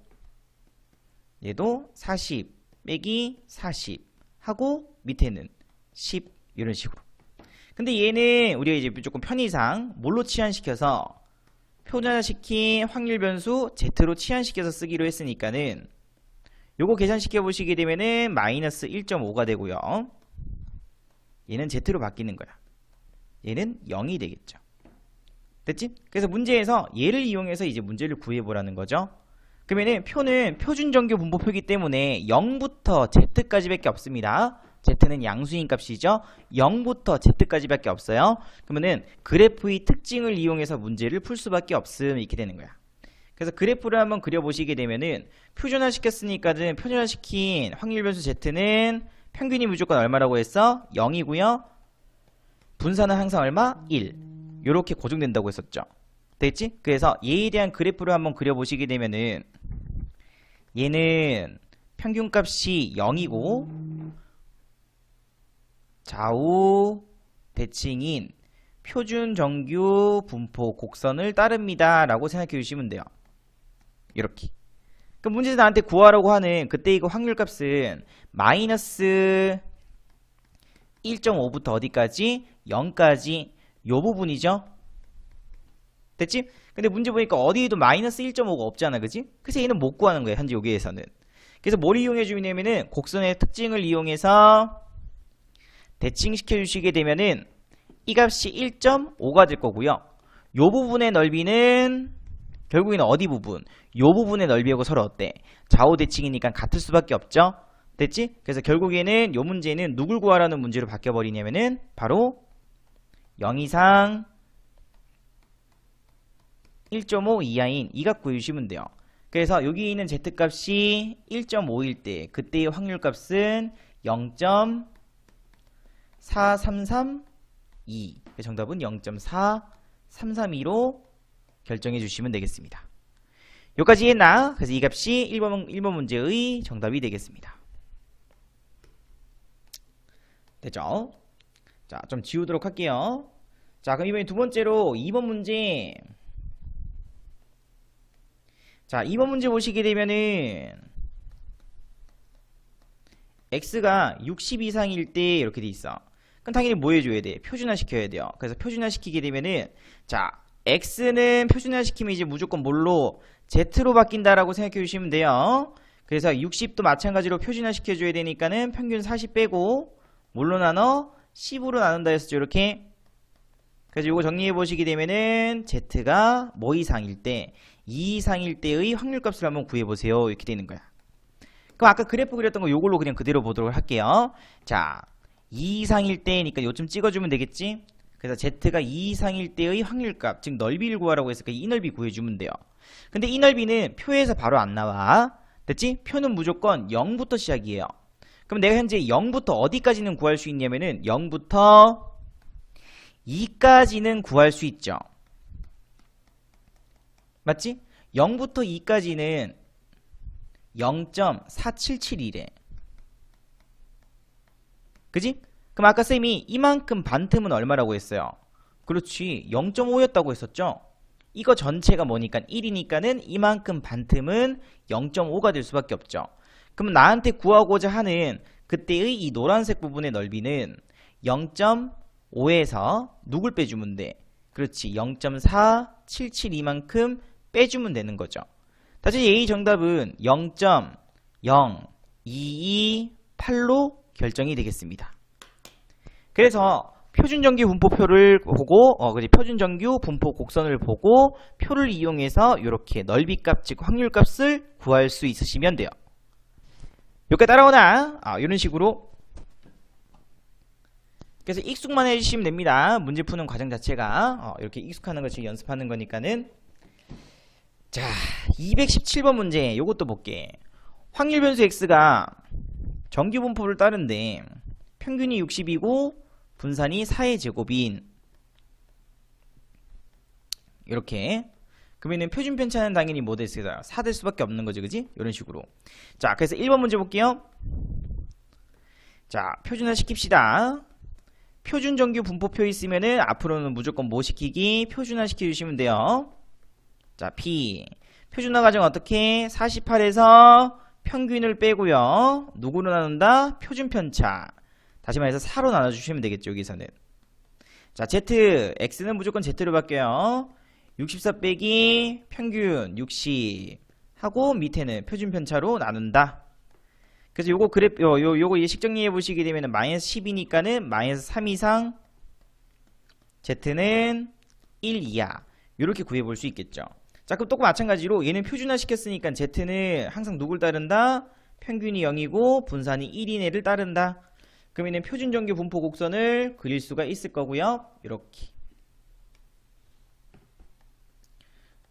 S1: 얘도 40 빼기 40 하고 밑에는 10 이런 식으로. 근데 얘는 우리가 이제 조금 편의상 뭘로 치환시켜서 표준화시킨 확률 변수 Z로 치환시켜서 쓰기로 했으니까는 요거 계산시켜 보시게 되면은 마이너스 1.5가 되고요. 얘는 Z로 바뀌는 거야. 얘는 0이 되겠죠. 됐지? 그래서 문제에서 얘를 이용해서 이제 문제를 구해보라는 거죠. 그러면은 표는 표준정규 분포표이기 때문에 0부터 Z까지 밖에 없습니다. Z는 양수인 값이죠. 0부터 Z까지 밖에 없어요. 그러면은 그래프의 특징을 이용해서 문제를 풀 수밖에 없음 이렇게 되는 거야. 그래서 그래프를 한번 그려보시게 되면은 표준화 시켰으니까는 표준화 시킨 확률 변수 Z는 평균이 무조건 얼마라고 했어? 0이고요. 분산은 항상 얼마? 1. 요렇게 고정된다고 했었죠. 됐지? 그래서 얘에 대한 그래프를 한번 그려보시게 되면은 얘는 평균값이 0이고 좌우 대칭인 표준 정규 분포 곡선을 따릅니다 라고 생각해 주시면 돼요. 이렇게. 그럼 문제에서 나한테 구하라고 하는 그때 이거 확률값은 마이너스 1.5부터 어디까지? 0까지 요 부분이죠. 됐지? 근데 문제 보니까 어디에도 마이너스 1.5가 없잖아, 그지? 그래서 얘는 못 구하는 거야, 현재 여기에서는. 그래서 뭘 이용해 주냐면은 곡선의 특징을 이용해서 대칭시켜 주시게 되면은 이 값이 1.5가 될 거고요. 요 부분의 넓이는 결국에는 어디 부분? 요 부분의 넓이하고 서로 어때? 좌우 대칭이니까 같을 수밖에 없죠? 됐지? 그래서 결국에는 요 문제는 누굴 구하라는 문제로 바뀌어버리냐면은 바로 0 이상 1.5 이하인 이 값 구해주시면 돼요. 그래서 여기 있는 Z값이 1.5일 때 그때의 확률값은 0.4332. 정답은 0.4332로 결정해 주시면 되겠습니다. 여기까지 했나? 그래서 이 값이 1번 문제의 정답이 되겠습니다. 됐죠? 자, 좀 지우도록 할게요. 자, 그럼 이번에 두 번째로 2번 문제 자, 2번 문제 보시게 되면은 x가 60 이상일 때 이렇게 돼 있어. 그럼 당연히 뭐 해줘야 돼? 표준화 시켜야 돼요. 그래서 표준화 시키게 되면은 자, x는 표준화 시키면 이제 무조건 뭘로? z로 바뀐다라고 생각해 주시면 돼요. 그래서 60도 마찬가지로 표준화 시켜줘야 되니까는 평균 40 빼고 뭘로 나눠? 10으로 나눈다 했었죠. 이렇게. 그래서 이거 정리해 보시게 되면은 z가 뭐 이상일 때, 2 이상일 때의 확률값을 한번 구해 보세요. 이렇게 되는 거야. 그럼 아까 그래프 그렸던 거 요걸로 그냥 그대로 보도록 할게요. 자, 2 이상일 때니까 요쯤 찍어주면 되겠지? 그래서 z가 2 이상일 때의 확률값, 즉 넓이를 구하라고 했으니까 이 넓이 구해주면 돼요. 근데 이 넓이는 표에서 바로 안 나와. 됐지? 표는 무조건 0부터 시작이에요. 그럼 내가 현재 0부터 어디까지는 구할 수 있냐면은 0부터 2까지는 구할 수 있죠. 맞지? 0부터 2까지는 0.477이래. 그지? 그럼 아까 쌤이 이만큼 반틈은 얼마라고 했어요? 그렇지, 0.5였다고 했었죠? 이거 전체가 뭐니까 1이니까는 이만큼 반틈은 0.5가 될 수밖에 없죠. 그럼 나한테 구하고자 하는 그때의 이 노란색 부분의 넓이는 0.5에서 누굴 빼주면 돼? 그렇지, 0.477이만큼 빼주면 되는 거죠. 다시 A 정답은 0.0228로 결정이 되겠습니다. 그래서 표준정규 분포표를 보고 표준정규 분포 곡선을 보고 표를 이용해서 이렇게 넓이값 즉 확률값을 구할 수 있으시면 돼요. 여기까지 따라오나? 이런 식으로. 그래서 익숙만 해주시면 됩니다. 문제 푸는 과정 자체가 이렇게 익숙하는 거 지금 연습하는 거니까는. 자, 217번 문제 요것도 볼게. 확률 변수 x가 정규 분포를 따른데 평균이 60이고 분산이 4의 제곱인 이렇게. 그러면은 표준 편차는 당연히 뭐 됐어요? 4 될 수밖에 없는 거지, 그지? 이런 식으로. 자, 그래서 1번 문제 볼게요. 자, 표준화 시킵시다. 표준 정규 분포표 있으면은 앞으로는 무조건 뭐 시키기? 표준화 시켜주시면 돼요. 자, P. 표준화 과정 어떻게? 48에서 평균을 빼고요. 누구로 나눈다? 표준 편차. 다시 말해서 4로 나눠주시면 되겠죠, 여기서는. 자, Z. X는 무조건 Z로 바뀌어요. 64 빼기 평균 60 하고 밑에는 표준 편차로 나눈다. 그래서 요거 그래프 요거 예식 정리해 보시게 되면은 마이너스 10이니까는 마이너스 3 이상 Z는 1 이하. 요렇게 구해 볼 수 있겠죠. 자, 그럼 똑같이 마찬가지로 얘는 표준화 시켰으니까 Z는 항상 누굴 따른다? 평균이 0이고 분산이 1인 애를 따른다. 그러면 표준 정규 분포 곡선을 그릴 수가 있을 거고요. 이렇게.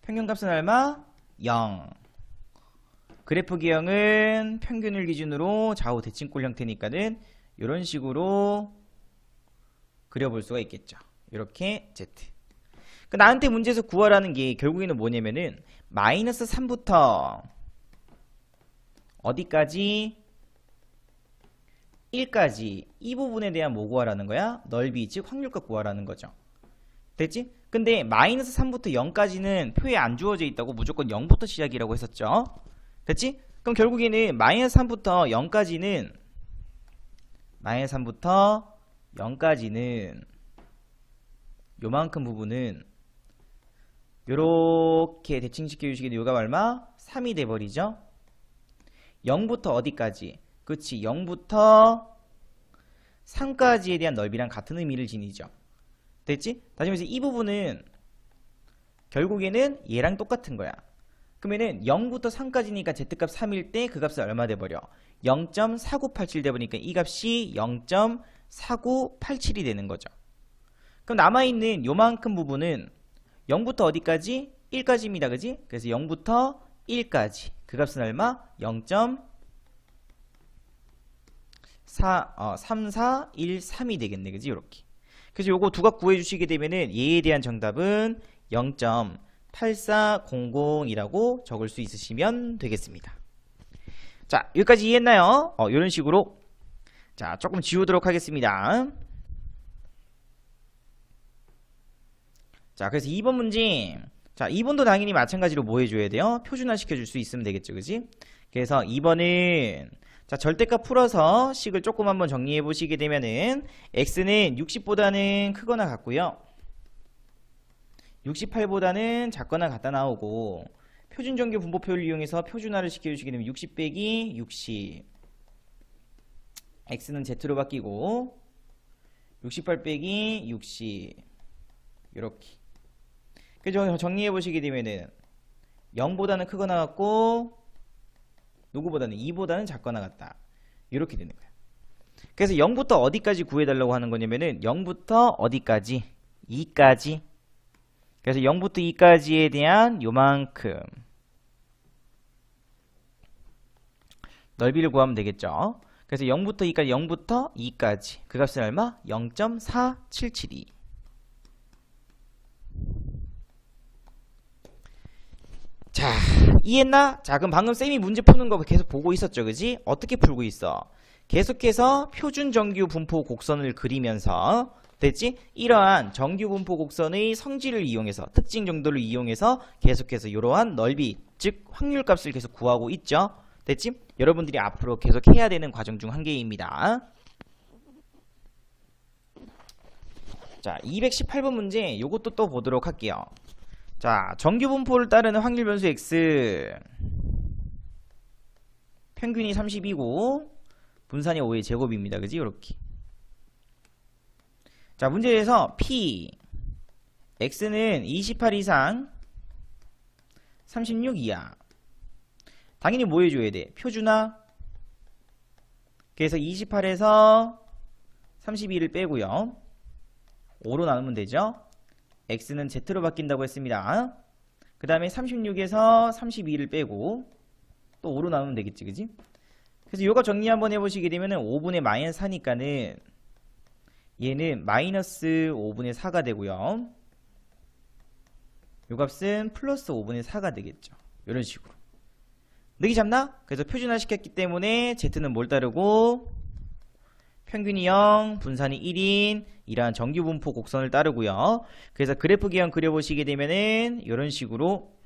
S1: 평균값은 얼마? 0. 그래프 기형은 평균을 기준으로 좌우 대칭꼴 형태니까는 이런 식으로 그려볼 수가 있겠죠. 이렇게 Z. 나한테 문제에서 구하라는 게 결국에는 뭐냐면은 마이너스 3부터 어디까지? 1까지 이 부분에 대한 뭐 구하라는 거야? 넓이 즉 확률값 구하라는 거죠. 됐지? 근데 마이너스 3부터 0까지는 표에 안 주어져 있다고 무조건 0부터 시작이라고 했었죠. 됐지? 그럼 결국에는 마이너스 3부터 0까지는 요만큼 부분은 요렇게 대칭시켜 주시게 되면 요가 얼마? 3이 돼버리죠. 0부터 어디까지? 그치, 0부터 3까지에 대한 넓이랑 같은 의미를 지니죠. 됐지? 다시 말해서 이 부분은 결국에는 얘랑 똑같은 거야. 그러면은 0부터 3까지니까 z값 3일 때 그 값은 얼마 돼버려? 0.4987 돼버리니까 이 값이 0.4987이 되는 거죠. 그럼 남아있는 요만큼 부분은 0부터 어디까지? 1까지입니다. 그지? 그래서 0부터 1까지 그 값은 얼마? 0.3413이 되겠네. 그지? 요렇게. 그래서 요거 두 값 구해주시게 되면은 얘에 대한 정답은 0.8400이라고 적을 수 있으시면 되겠습니다. 자, 여기까지 이해했나요? 이런 식으로. 자, 조금 지우도록 하겠습니다. 자, 그래서 2번 문제. 자, 2번도 당연히 마찬가지로 뭐 해줘야 돼요? 표준화 시켜줄 수 있으면 되겠죠, 그지? 그래서 2번은 자, 절대값 풀어서 식을 조금 한번 정리해 보시게 되면은 x는 60보다는 크거나 같고요. 68보다는 작거나 같다 나오고, 표준정규 분포표를 이용해서 표준화를 시켜주시게 되면 60 빼기 60, x는 z로 바뀌고 68 빼기 60 이렇게. 그래서 정리해 보시게 되면은 0보다는 크거나 같고 누구보다는 2보다는 작거나 같다 이렇게 되는 거야. 그래서 0부터 어디까지 구해달라고 하는 거냐면은 0부터 어디까지? 2까지. 그래서 0부터 2까지에 대한 요만큼 넓이를 구하면 되겠죠. 그래서 0부터 2까지, 0부터 2까지 그 값은 얼마? 0.4772. 자, 이해했나? 자, 그럼 방금 쌤이 문제 푸는 거 계속 보고 있었죠, 그지? 어떻게 풀고 있어? 계속해서 표준 정규 분포 곡선을 그리면서, 됐지? 이러한 정규 분포 곡선의 성질을 이용해서, 특징 정도를 이용해서 계속해서 이러한 넓이, 즉 확률 값을 계속 구하고 있죠. 됐지? 여러분들이 앞으로 계속 해야 되는 과정 중 한 개입니다. 자, 218번 문제 요것도 또 보도록 할게요. 자, 정규 분포를 따르는 확률 변수 x, 평균이 32고 분산이 5의 제곱입니다. 그지? 요렇게. 자, 문제에서 p x는 28 이상 36 이하. 당연히 뭐 해줘야 돼? 표준화. 그래서 28에서 32를 빼고요, 5로 나누면 되죠. x는 z로 바뀐다고 했습니다. 그 다음에 36에서 32를 빼고 또 5로 나누면 되겠지, 그지? 그래서 요거 정리 한번 해보시게 되면은 5분의 마이너스 4니까는 얘는 마이너스 5분의 4가 되고요, 요 값은 플러스 5분의 4가 되겠죠. 이런 식으로 느낌 잡나? 그래서 표준화 시켰기 때문에 z는 뭘 따르고 평균이 0, 분산이 1인 이러한 정규 분포 곡선을 따르고요. 그래서 그래프 기형 그려보시게 되면은 이런 식으로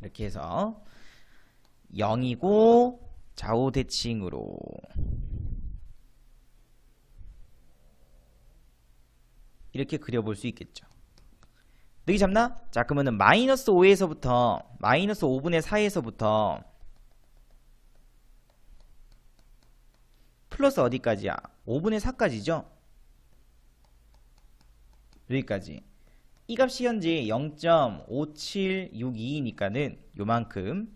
S1: 이렇게 해서 0이고 좌우 대칭으로 이렇게 그려볼 수 있겠죠. 느낌 잡나? 자, 그러면은 마이너스 5에서부터 마이너스 5분의 4에서부터 플러스 어디까지야? 5분의 4까지죠? 여기까지. 이 값이 현재 0.5762니까는 요만큼.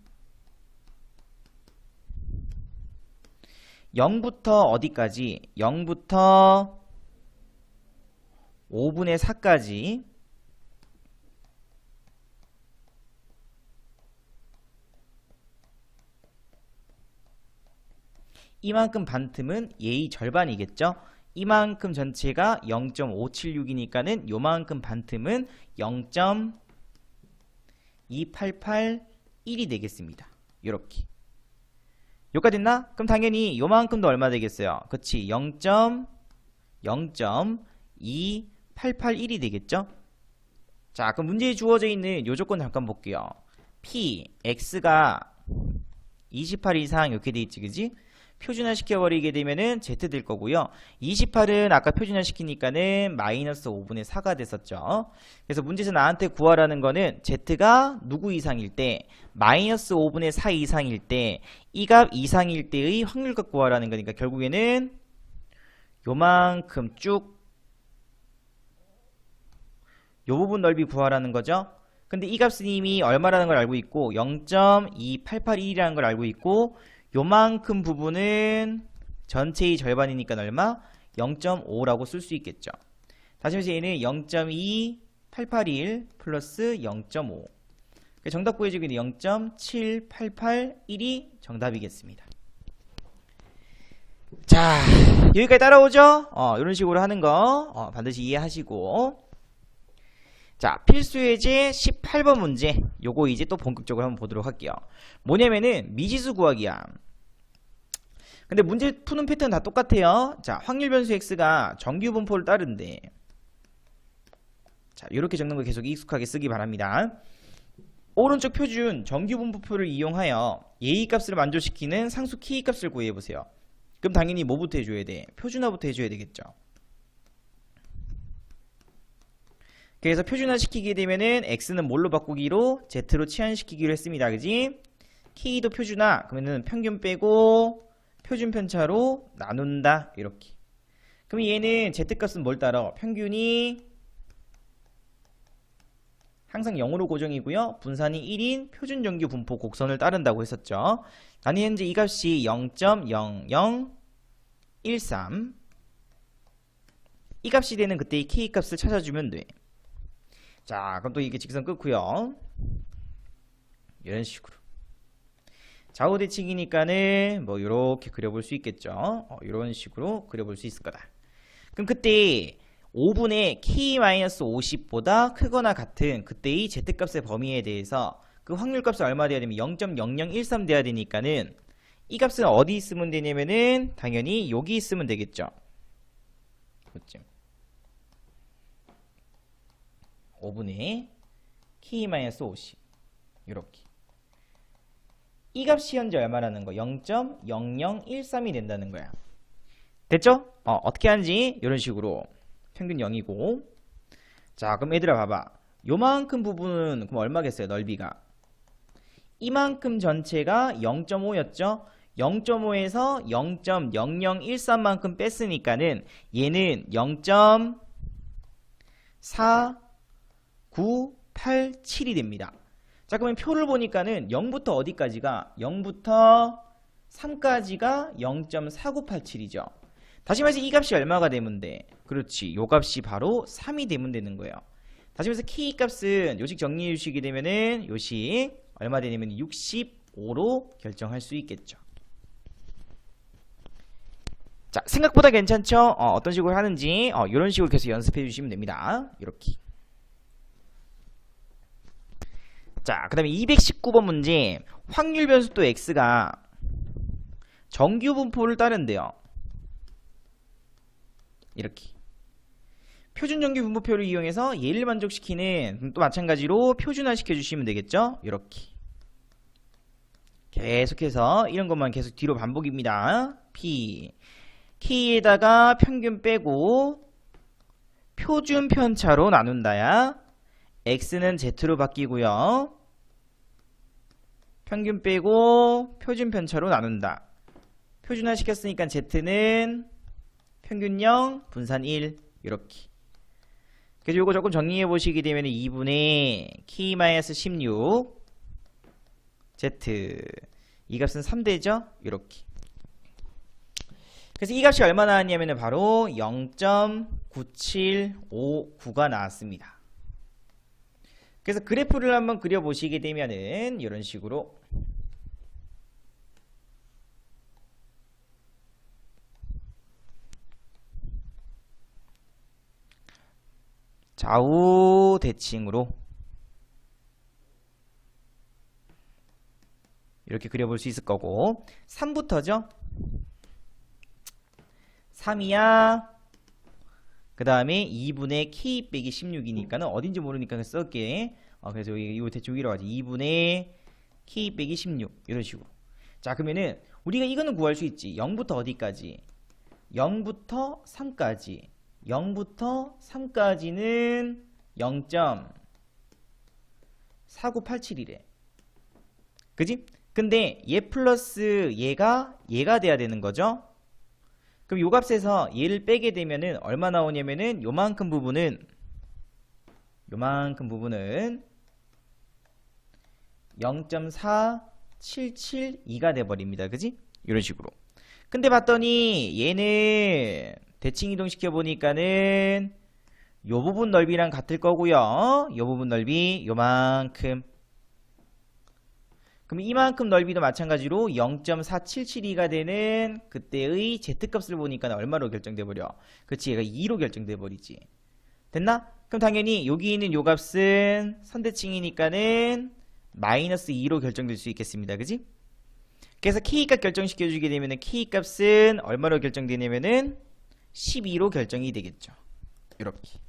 S1: 0부터 어디까지? 0부터 5분의 4까지. 이만큼 반틈은 얘의 절반이겠죠. 이만큼 전체가 0.576이니까는 요만큼 반틈은 0.2881이 되겠습니다. 요렇게. 여기까지 됐나? 그럼 당연히 요만큼도 얼마 되겠어요? 그치, 0.2881이 되겠죠. 자, 그럼 문제에 주어져 있는 요 조건 잠깐 볼게요. p, x가 28 이상 이렇게 돼 있지, 그지? 표준화 시켜버리게 되면은 z 될 거고요. 28은 아까 표준화 시키니까는 마이너스 5분의 4가 됐었죠. 그래서 문제에서 나한테 구하라는 거는 z가 누구 이상일 때, 마이너스 5분의 4 이상일 때, 이 값 이상일 때의 확률값 구하라는 거니까 결국에는 요만큼 쭉 요 부분 넓이 구하라는 거죠. 근데 이 값은 이미 얼마라는 걸 알고 있고 0.2881이라는 걸 알고 있고, 요만큼 부분은 전체의 절반이니까 얼마? 0.5라고 쓸 수 있겠죠. 다시 말해서 얘는 0.2881 플러스 0.5. 정답 구해주기는 0.7881이 정답이겠습니다. 자, 여기까지 따라오죠? 이런 식으로 하는 거 반드시 이해하시고. 자, 필수예제 18번 문제. 요거 이제 또 본격적으로 한번 보도록 할게요. 뭐냐면은 미지수 구하기야. 근데 문제 푸는 패턴 다 똑같아요. 자, 확률 변수 x가 정규 분포를 따른대. 자, 이렇게 적는 거 계속 익숙하게 쓰기 바랍니다. 오른쪽 표준 정규분포표를 이용하여 예의 값을 만족시키는 상수 K 값을 구해보세요. 그럼 당연히 뭐부터 해줘야 돼? 표준화부터 해줘야 되겠죠. 그래서 표준화 시키게 되면은 x는 뭘로 바꾸기로 z로 치환시키기로 했습니다. 그지? k도 표준화 그러면은 평균 빼고 표준 편차로 나눈다 이렇게. 그럼 얘는 z값은 뭘 따라? 평균이 항상 0으로 고정이고요. 분산이 1인 표준 정규 분포 곡선을 따른다고 했었죠. 나는 현재 이 값이 0.0013 이 값이 되는 그때 이 k 값을 찾아주면 돼. 자, 그럼 또 이게 직선 끊고요. 이런 식으로. 좌우 대칭이니까는 뭐 이렇게 그려볼 수 있겠죠. 이런 식으로 그려볼 수 있을 거다. 그럼 그때 5분의 k-50보다 크거나 같은 그때의 z값의 범위에 대해서 그 확률값이 얼마 돼야 되면 0.0013 돼야 되니까는 이 값은 어디 있으면 되냐면은 당연히 여기 있으면 되겠죠. 그렇죠? 5분의 k-50 이렇게. 이 값이 현재 얼마라는 거? 0.0013이 된다는 거야. 됐죠? 어떻게 하는지 이런 식으로 평균 0이고. 자, 그럼 얘들아 봐봐. 요만큼 부분은 그럼 얼마겠어요? 넓이가 이만큼 전체가 0.5였죠? 0.5에서 0.0013만큼 뺐으니까는 얘는 0.4987이 됩니다. 자, 그러면 표를 보니까는 0부터 어디까지가? 0부터 3까지가 0.4987이죠. 다시 말해서 이 값이 얼마가 되면 돼? 그렇지. 요 값이 바로 3이 되면 되는 거예요. 다시 말해서 k 값은 요식 정리해 주시게 되면은 요식 얼마 되냐면 65로 결정할 수 있겠죠. 자, 생각보다 괜찮죠? 어떤 식으로 하는지 이런 식으로 계속 연습해 주시면 됩니다. 이렇게. 자, 그 다음에 219번 문제. 확률 변수 또 x가 정규 분포를 따른대요. 이렇게. 표준 정규 분포표를 이용해서 얘를 만족시키는 또 마찬가지로 표준화 시켜주시면 되겠죠. 이렇게. 계속해서 이런 것만 계속 뒤로 반복입니다. P. K에다가 평균 빼고 표준 편차로 나눈다야. X는 Z로 바뀌고요. 평균 빼고 표준 편차로 나눈다. 표준화 시켰으니까 Z는 평균 0, 분산 1 이렇게. 그래서 요거 조금 정리해 보시게 되면 2분의 k-16 z 이 값은 3되죠? 이렇게. 그래서 이 값이 얼마 나왔냐면 바로 0.9759가 나왔습니다. 그래서 그래프를 한번 그려보시게 되면은 이런 식으로 좌우 대칭으로 이렇게 그려볼 수 있을 거고 3부터죠. 3이야. 그 다음에 2분의 k 빼기 16이니까는 어딘지 모르니까 쓸게. 그래서 이거 대충 위로 가지. 2분의 k 빼기 16 이런 식으로. 자, 그러면은 우리가 이거는 구할 수 있지. 0부터 어디까지? 0부터 3까지. 0부터 3까지는 0.4987이래. 그지? 근데 얘 플러스 얘가 돼야 되는 거죠. 그럼 요 값에서 얘를 빼게 되면은 얼마 나오냐면은 요만큼 부분은 0.4772가 돼버립니다. 그지? 이런 식으로. 근데 봤더니 얘는 대칭 이동시켜 보니까는 요 부분 넓이랑 같을 거고요. 요 부분 넓이 요만큼. 그럼 이만큼 넓이도 마찬가지로 0.4772가 되는 그때의 z값을 보니까 얼마로 결정돼 버려? 그렇지, 얘가 2로 결정돼 버리지. 됐나? 그럼 당연히 여기 있는 요 값은 선대칭이니까는 마이너스 2로 결정될 수 있겠습니다. 그지? 그래서 k값 결정시켜 주게 되면은 k값은 얼마로 결정되냐면은 12로 결정이 되겠죠. 이렇게.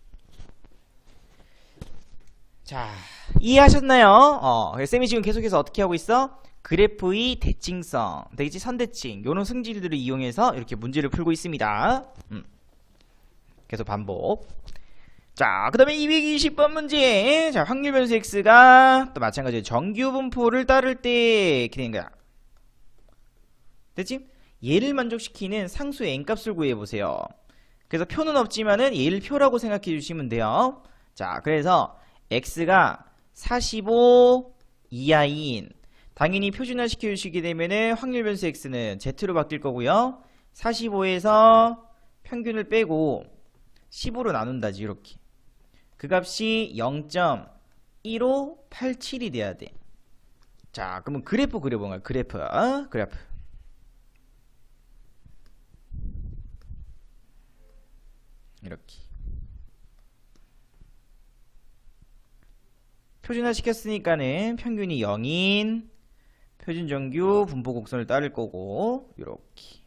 S1: 자, 이해하셨나요? 쌤이 지금 계속해서 어떻게 하고 있어? 그래프의 대칭성, 되겠지? 선대칭, 요런 승질들을 이용해서 이렇게 문제를 풀고 있습니다. 계속 반복. 자, 그 다음에 220번 문제. 자, 확률 변수 x가 또 마찬가지로 정규 분포를 따를 때 이렇게 되는 거야. 됐지? 얘를 만족시키는 상수의 n값을 구해보세요. 그래서 표는 없지만은 얘를 표라고 생각해 주시면 돼요. 자, 그래서 x가 45 이하인, 당연히 표준화 시켜주시게 되면은 확률 변수 x는 z로 바뀔 거고요. 45에서 평균을 빼고 15로 나눈다지, 이렇게. 그 값이 0.1587이 돼야 돼. 자, 그러면 그래프 그려본 거야. 그래프. 이렇게. 표준화 시켰으니까는 평균이 0인 표준정규 분포 곡선을 따를 거고, 이렇게.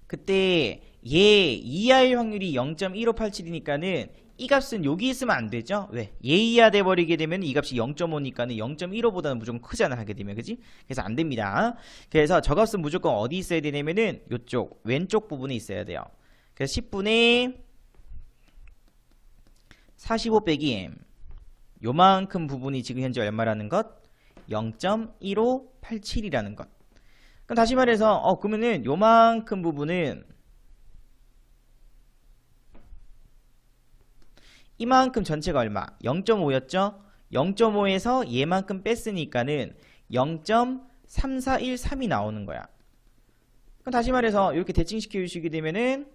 S1: 그때 얘 이하일 확률이 0.1587이니까는 이 값은 여기 있으면 안 되죠? 왜? 얘 이하 돼버리게 되면 이 값이 0.5니까는 0.15보다는 무조건 크잖아, 하게 되면. 그지? 그래서 안 됩니다. 그래서 저 값은 무조건 어디 있어야 되냐면은 요쪽 왼쪽 부분에 있어야 돼요. 그래서 10분의 45 빼기 m, 요만큼 부분이 지금 현재 얼마라는 것? 0.1587이라는 것. 그럼 다시 말해서 그러면은 요만큼 부분은 이만큼 전체가 얼마? 0.5였죠? 0.5에서 얘만큼 뺐으니까는 0.3413이 나오는 거야. 그럼 다시 말해서 이렇게 대칭시켜 주시게 되면은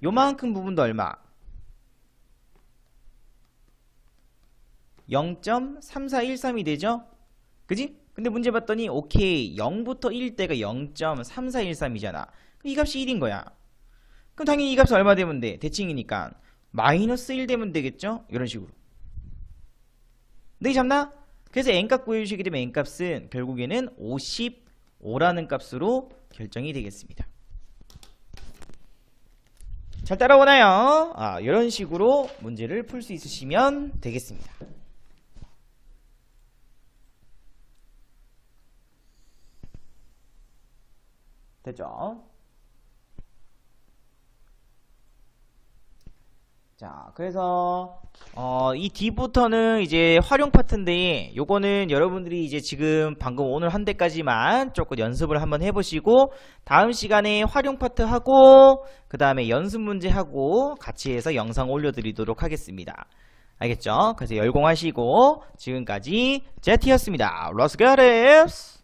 S1: 요만큼 부분도 얼마? 0.3413이 되죠? 그지? 근데 문제 봤더니 오케이, 0부터 1 때가 0.3413이잖아. 이 값이 1인 거야. 그럼 당연히 이 값이 얼마 되면 돼? 대칭이니까 마이너스 1 되면 되겠죠? 이런 식으로. 네, 잡나? 그래서 n값 구해주시게 되면 n값은 결국에는 55라는 값으로 결정이 되겠습니다. 잘 따라오나요? 이런 식으로 문제를 풀 수 있으시면 되겠습니다. 됐죠? 자, 그래서 이 뒤부터는 이제 활용 파트인데, 요거는 여러분들이 이제 지금 방금 오늘 한 대까지만 조금 연습을 한번 해보시고, 다음 시간에 활용 파트 하고 그 다음에 연습 문제 하고 같이 해서 영상 올려드리도록 하겠습니다. 알겠죠? 그래서 열공하시고, 지금까지 제티였습니다. Let's get it!